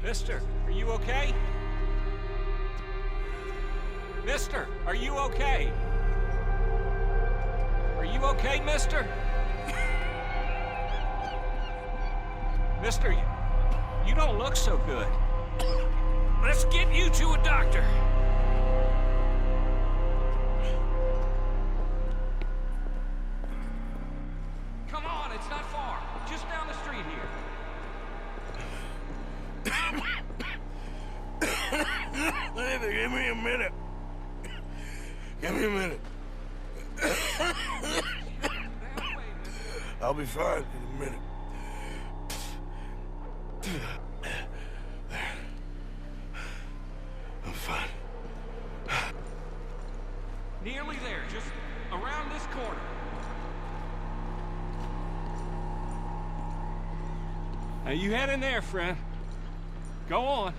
Mister, are you okay? Mister, are you okay? Are you okay, mister? Mister, you don't look so good. Let's get you to a doctor. Come on, it's not far. Just down the street here. Give me a minute. Give me a minute. I'll be fine in a minute. I'm fine. Nearly there, just around this corner. Now you head in there, friend. Go on.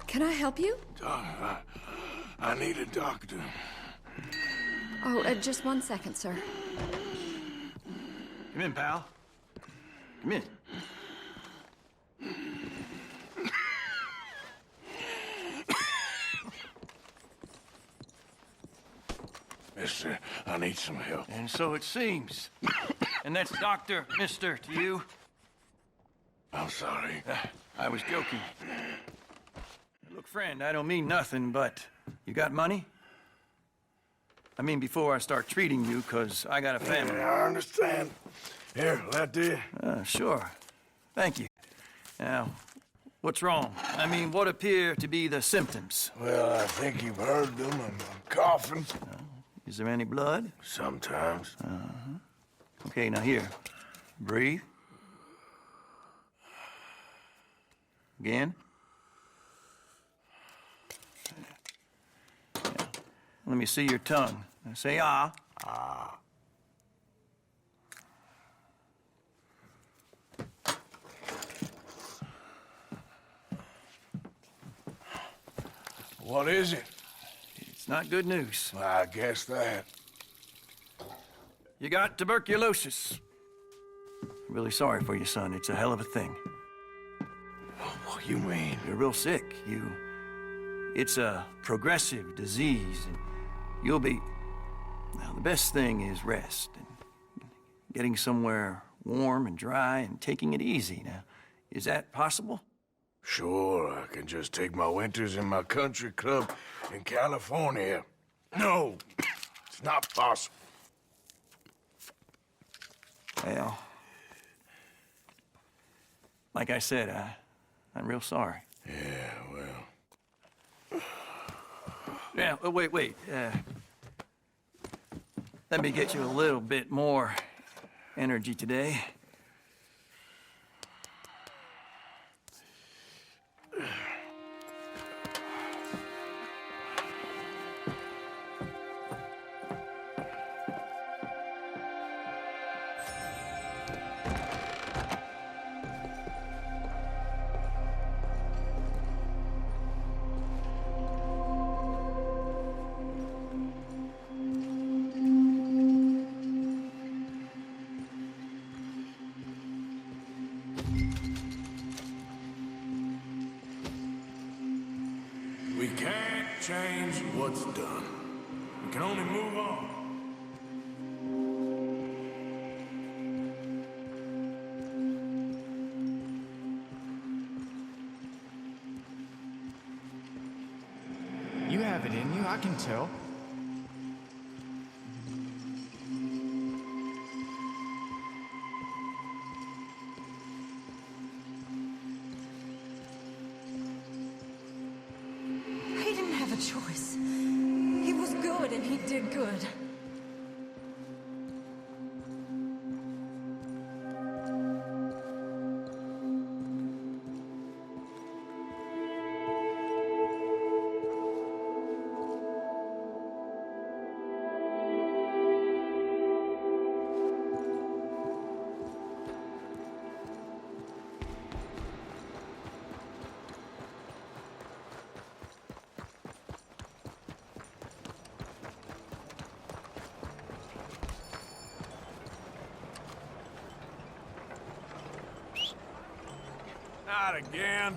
Can I help you? I need a doctor. Oh, just 1 second, sir. Come in, pal. Come in. Mister, I need some help. And so it seems. And that's Dr. Mister to you? I'm sorry. I was joking. Look, friend, I don't mean nothing, but you got money? I mean, before I start treating you, 'cause I got a family. Yeah, I understand. Here, that do you? Sure. Thank you. Now, what's wrong? I mean, what appear to be the symptoms? Well, I think you've heard them. I'm coughing. Is there any blood? Sometimes. Okay, now here. Breathe. Again. Yeah. Let me see your tongue. Now say ah. Ah. What is it? It's not good news. I guess that. You got tuberculosis. Really sorry for you, son. It's a hell of a thing. What do you mean? You're real sick. It's a progressive disease, and you'll be... Now, the best thing is rest, and getting somewhere warm and dry, and taking it easy. Now, is that possible? Sure, I can just take my winters in my country club in California. No, it's not possible. Well, like I said, I'm real sorry. Yeah, well... Yeah, wait. Let me get you a little bit more energy today. We can't change what's done. We can only move on. You have it in you, I can tell. Not again.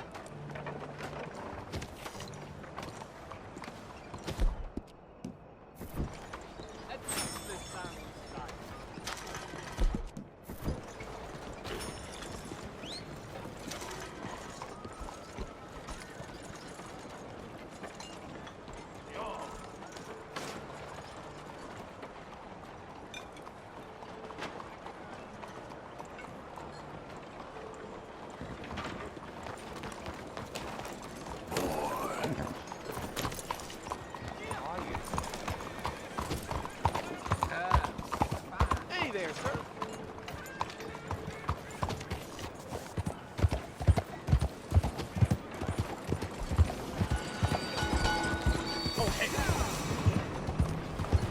Hey there, sir.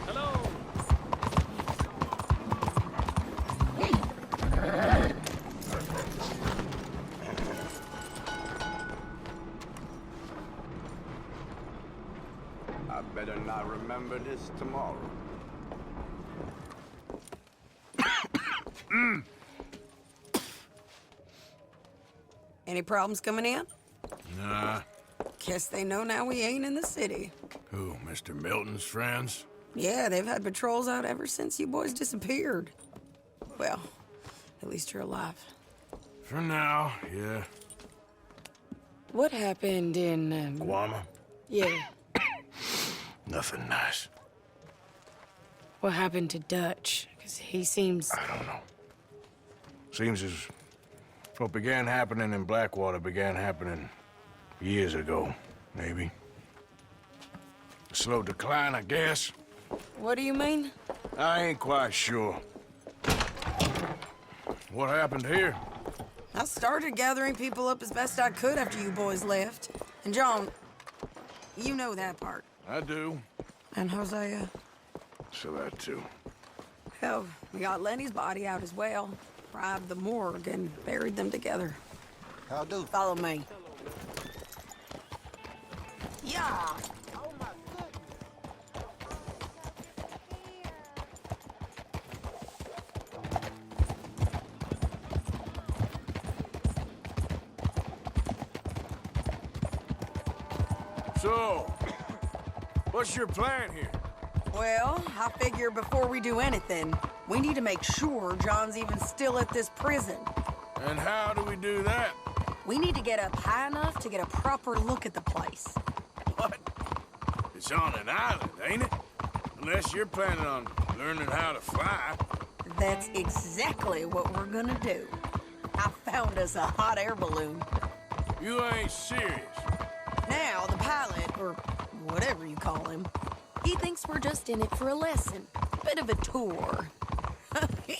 Hello. I better not remember this tomorrow. Any problems coming in? Nah. Guess they know now we ain't in the city. Who, Mr. Milton's friends? Yeah, they've had patrols out ever since you boys disappeared. Well, at least you're alive. For now, yeah. What happened in, Guama? yeah, Nothing nice. what happened to Dutch? Because he seems... I don't know. Seems as what began happening in Blackwater began happening years ago, maybe. A slow decline, I guess. What do you mean? I ain't quite sure. What happened here? I started gathering people up as best I could after you boys left. And John, you know that part. I do. And Hosea? So that too. Hell, we got Lenny's body out as well. Bribed the morgue and buried them together. How do? Follow me. Yeah. So, what's your plan here? Well, I figure before we do anything, we need to make sure John's even still at this prison. And how do we do that? We need to get up high enough to get a proper look at the place. What? It's on an island, ain't it? Unless you're planning on learning how to fly. That's exactly what we're gonna do. I found us a hot air balloon. You ain't serious. Now, the pilot, or whatever you call him, he thinks we're just in it for a lesson. Bit of a tour.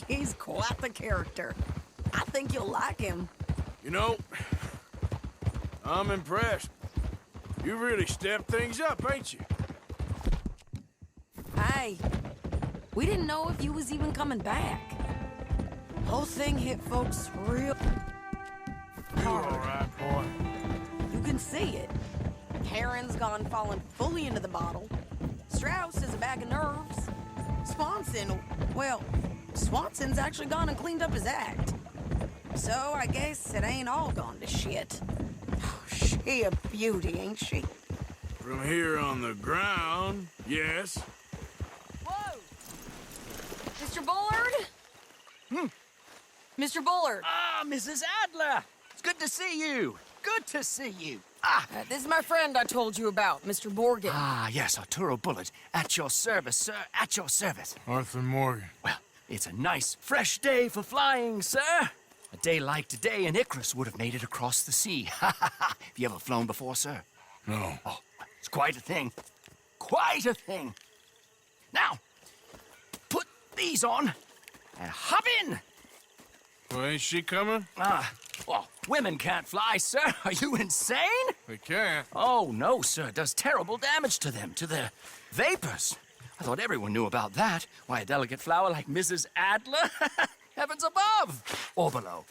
He's quite the character. I think you'll like him. You know, I'm impressed. You really stepped things up, ain't you? Hey, we didn't know if you was even coming back. Whole thing hit folks real You all hard. right, boy? You can see it. Heron's gone falling fully into the bottle. Strauss is a bag of nerves. Swanson's actually gone and cleaned up his act. So I guess it ain't all gone to shit. She a beauty, ain't she? From here on the ground, yes. Whoa! Mr. Bullard? Mr. Bullard, Ah, Mrs. Adler! It's good to see you. Good to see you. this is my friend I told you about, Mr. Morgan. Ah, yes, Arturo Bullard. At your service, sir. At your service. Arthur Morgan. Well, it's a nice, fresh day for flying, sir. A day like today, an Icarus would have made it across the sea. Have you ever flown before, sir? No. Oh, it's quite a thing. Quite a thing. Now, put these on and hop in. Well, ain't she coming? Well, women can't fly, sir. Are you insane? They can't. Oh, no, sir. It does terrible damage to them, to their vapors. I thought everyone knew about that. Why, a delicate flower like Mrs. Adler? Heavens above or below.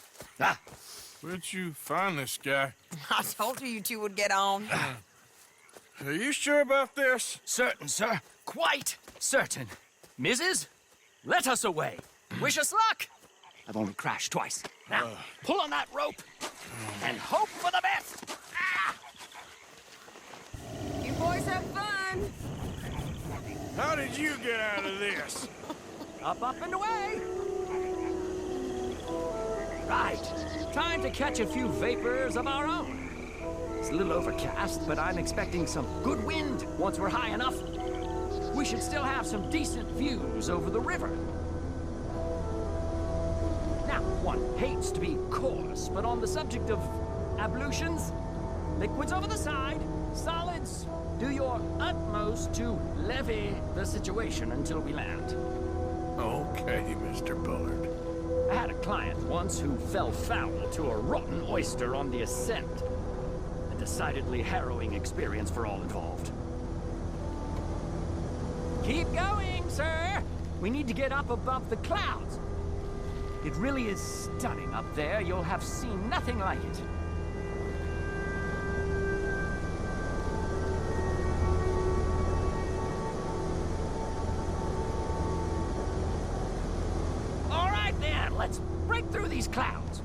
Where'd you find this guy? I told you two would get on. Are you sure about this? Certain, sir. Quite certain. Mrs., let us away. Wish us luck. I've only crashed twice. Now, pull on that rope. and hope for the best. Ah! You boys have fun. How did you get out of this? Up, and away. Right. Time to catch a few vapors of our own. It's a little overcast, but I'm expecting some good wind once we're high enough. We should still have some decent views over the river. Now, one hates to be coarse, but on the subject of ablutions, liquids over the side, solids, do your utmost to levy the situation until we land. Okay, Mr. Bullard. I had a client once who fell foul to a rotten oyster on the ascent. A decidedly harrowing experience for all involved. Keep going, sir! We need to get up above the clouds. It really is stunning up there. You'll have seen nothing like it. All right, then. Let's break through these clouds.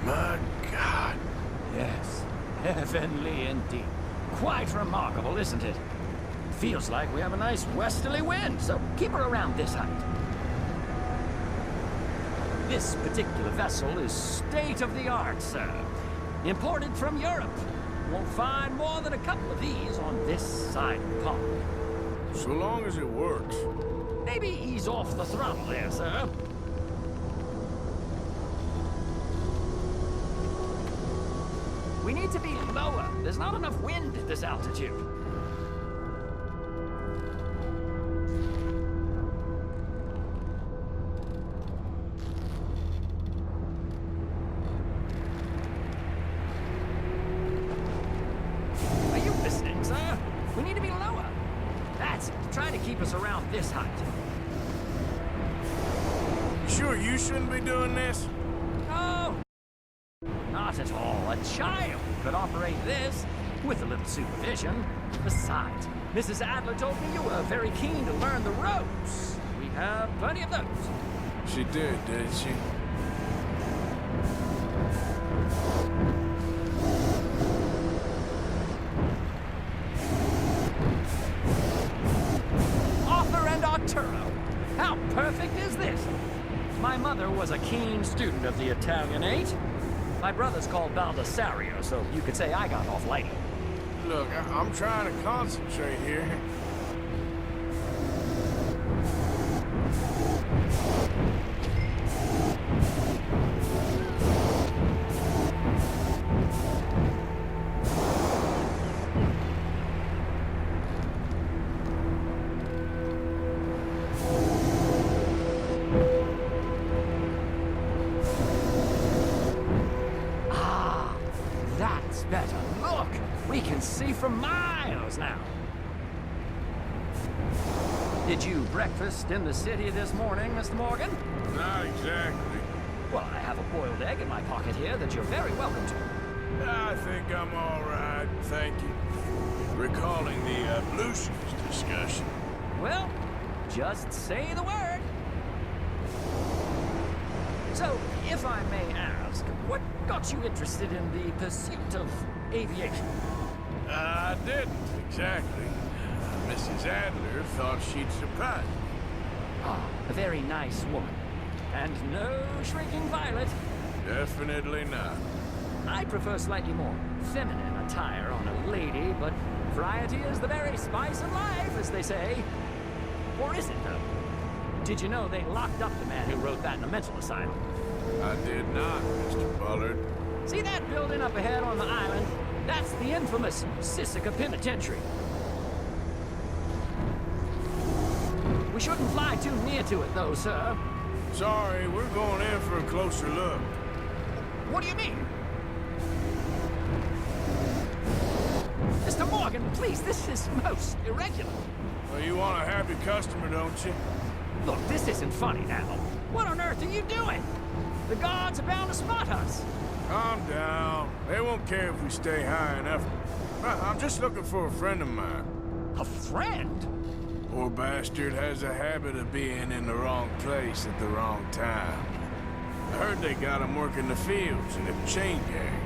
My God. Yes, heavenly indeed. Quite remarkable, isn't it? Feels like we have a nice westerly wind, so keep her around this height. This particular vessel is state-of-the-art, sir. Imported from Europe. Won't find more than a couple of these on this side of the pond. So long as it works. Maybe ease off the throttle there, sir. We need to be lower. There's not enough wind at this altitude. Are you listening, sir? We need to be lower. That's it. Try to keep us around this height. Sure you shouldn't be doing this? No! Not at all. A child could operate this with a little supervision. Besides, Mrs. Adler told me you were very keen to learn the ropes. We have plenty of those. She did she? Arthur and Arturo. How perfect is this? My mother was a keen student of the Italianate. My brother's called Baldessario, so you could say I got off lightly. Look, I'm trying to concentrate here. That's better. Look! We can see for miles now. Did you breakfast in the city this morning, Mr. Morgan? Not exactly. Well, I have a boiled egg in my pocket here that you're very welcome to. I think I'm all right, thank you. Recalling the ablutions discussion. Well, just say the word. So, if I may ask, what got you interested in the pursuit of aviation? I didn't, exactly. Mrs. Adler thought she'd surprise me. Ah, a very nice woman. And no shrinking violet. Definitely not. I prefer slightly more feminine attire on a lady, but variety is the very spice of life, as they say. Or is it, though? Did you know they locked up the man who wrote that in a mental asylum? I did not, Mr. Bullard. See that building up ahead on the island? That's the infamous Sisika Penitentiary. We shouldn't fly too near to it, though, sir. Sorry, we're going in for a closer look. What do you mean? Mr. Morgan, please, this is most irregular. Well, you want a happy customer, don't you? Look, this isn't funny now. What on earth are you doing? The guards are bound to spot us. Calm down. They won't care if we stay high enough. I'm just looking for a friend of mine. A friend? Poor bastard has a habit of being in the wrong place at the wrong time. I heard they got him working the fields in a chain gang.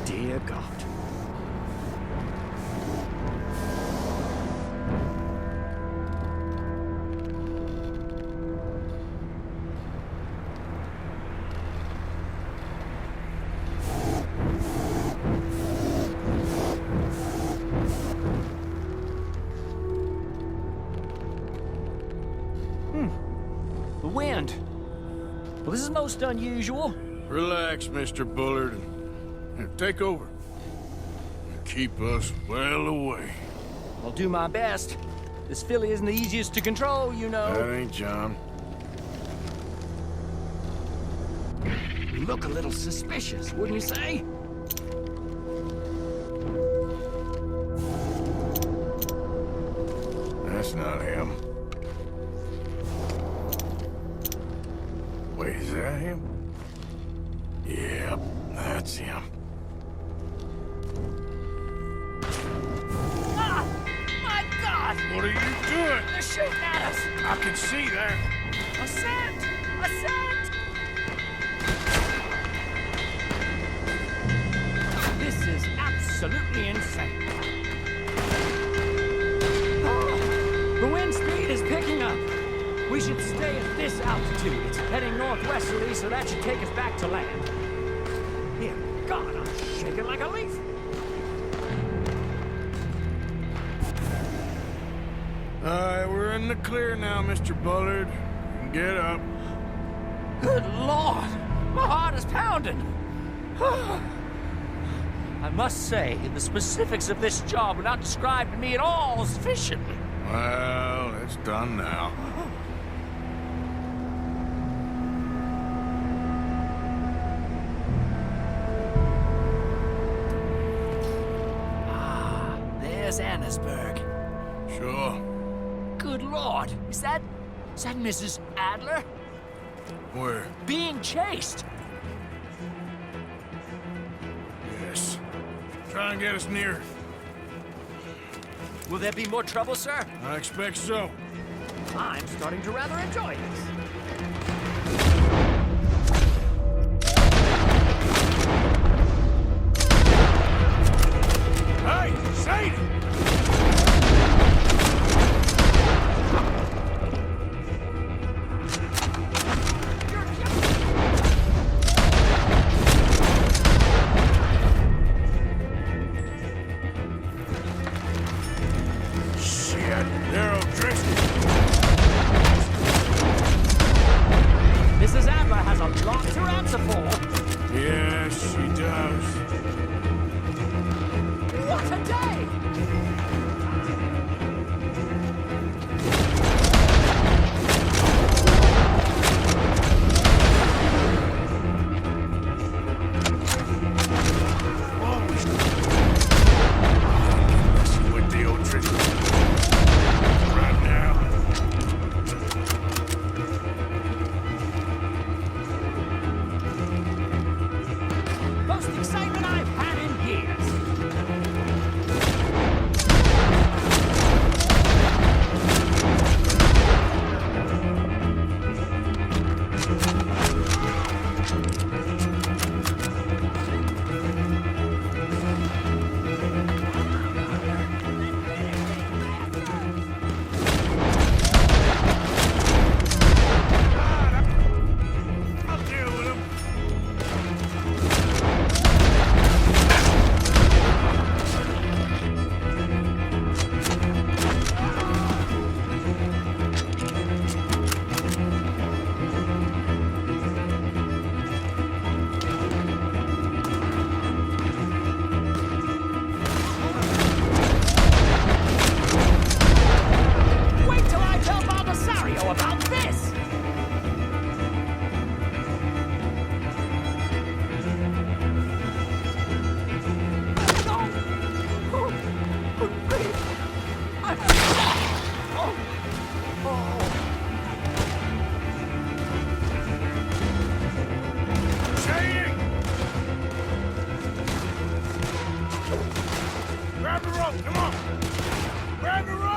Dear God. The wind. Well, this is most unusual. Relax, Mr. Bullard. Here, take over. Keep us well away. I'll do my best. This filly isn't the easiest to control, you know. That ain't John. You look a little suspicious, wouldn't you say? That's not him. Wait, is that him? Yep, that's him. Ah! My God! What are you doing? They're shooting at us! I can see that. A scent! A scent! This is absolutely insane. Oh, the wind speed is picking up. We should stay at this altitude. It's heading northwesterly, so that should take us back to land. Dear God, I'm shaking like a leaf. All right, we're in the clear now, Mr. Bullard. Get up. Good Lord! My heart is pounding! I must say, the specifics of this job were not described to me at all sufficiently. Well, it's done now. There's Annesburg. Sure. Good Lord! Is that Mrs. Adler? Where? Being chased! Yes. Try and get us near. Will there be more trouble, sir? I expect so. I'm starting to rather enjoy this. Hey, Sadie! Shit, they're O'Driscoll. Mrs. Adler has a lot to answer for. Yes, she does. What a day! With the O'Driscoll. Right now. Most excitement I've had in years. I'll deal with him. Wait till I tell Baldessario about this! No! Oh, please. Shady! Grab the rope, come on! Grab the rope!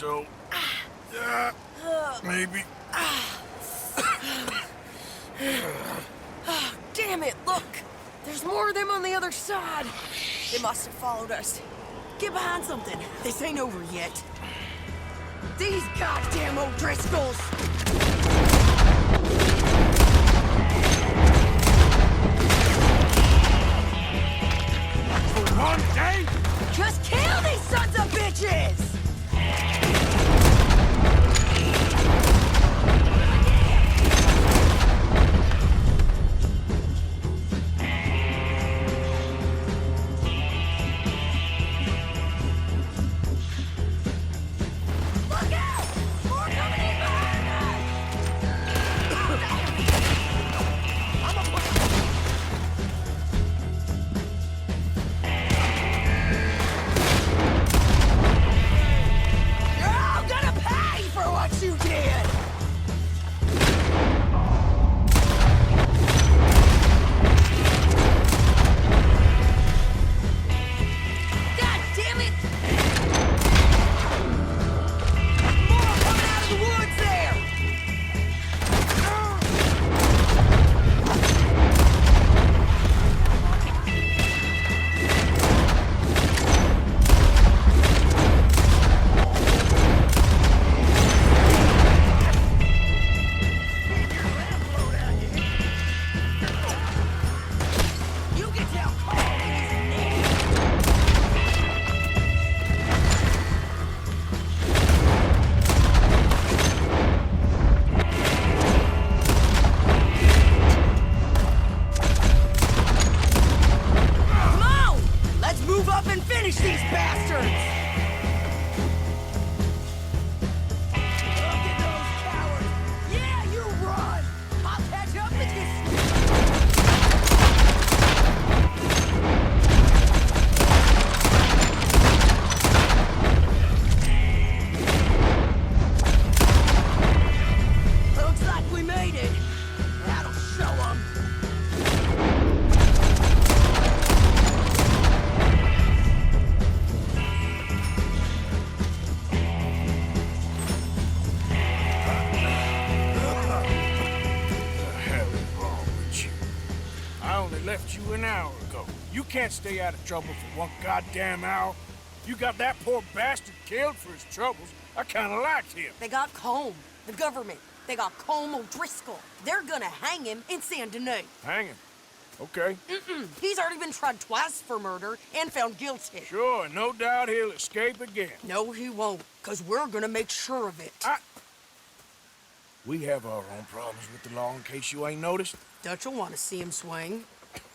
so. Maybe. Damn it, look! There's more of them on the other side. They must have followed us. Get behind something. This ain't over yet. These goddamn O'Driscolls! For one day? Just kill these sons of bitches! Look out! More coming in behind us! You're all gonna pay for what you did! God damn it! More coming out of the woods there! You can tell Carl he's in there. Come on! Let's move up and finish these bastards! Look at those cowards! Yeah, you run! I'll catch up with you! Looks like we made it. That'll show 'em. The hell is wrong with you? I only left you an hour ago. You can't stay out of trouble for one goddamn hour. You got that poor bastard killed for his troubles. I kinda liked him. They got Colm, the government. They got Colm O'Driscoll. They're gonna hang him in Saint Denis. Hang him. Okay. He's already been tried twice for murder and found guilty. Sure, no doubt he'll escape again. No, he won't, because we're gonna make sure of it. We have our own problems with the law in case you ain't noticed. Dutch will want to see him swing.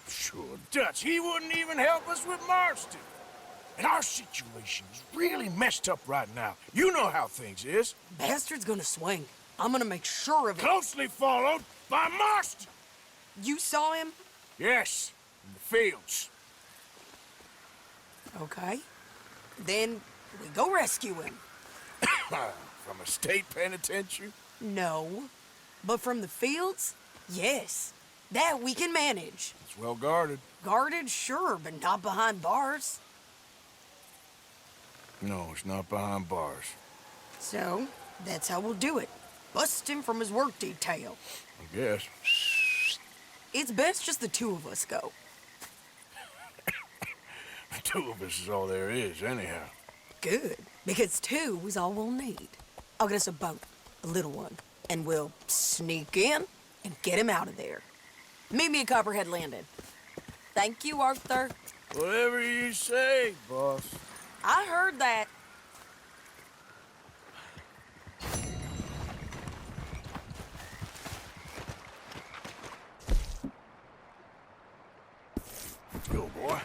Sure, Dutch, he wouldn't even help us with Marston. And our situation is really messed up right now. You know how things is. Bastard's gonna swing. I'm gonna make sure of it. Closely followed by Marston. You saw him? Yes, in the fields. Okay. Then we go rescue him. From a state penitentiary? No. But from the fields? Yes. That we can manage. It's well guarded. Guarded, sure, but not behind bars. No, it's not behind bars. So, that's how we'll do it. Bust him from his work detail. I guess. It's best just the two of us go. The two of us is all there is, anyhow. Good, because two is all we'll need. I'll get us a boat, a little one, and we'll sneak in and get him out of there. Meet me at Copperhead Landing. Thank you, Arthur. Whatever you say, boss. I heard that. Go, boy.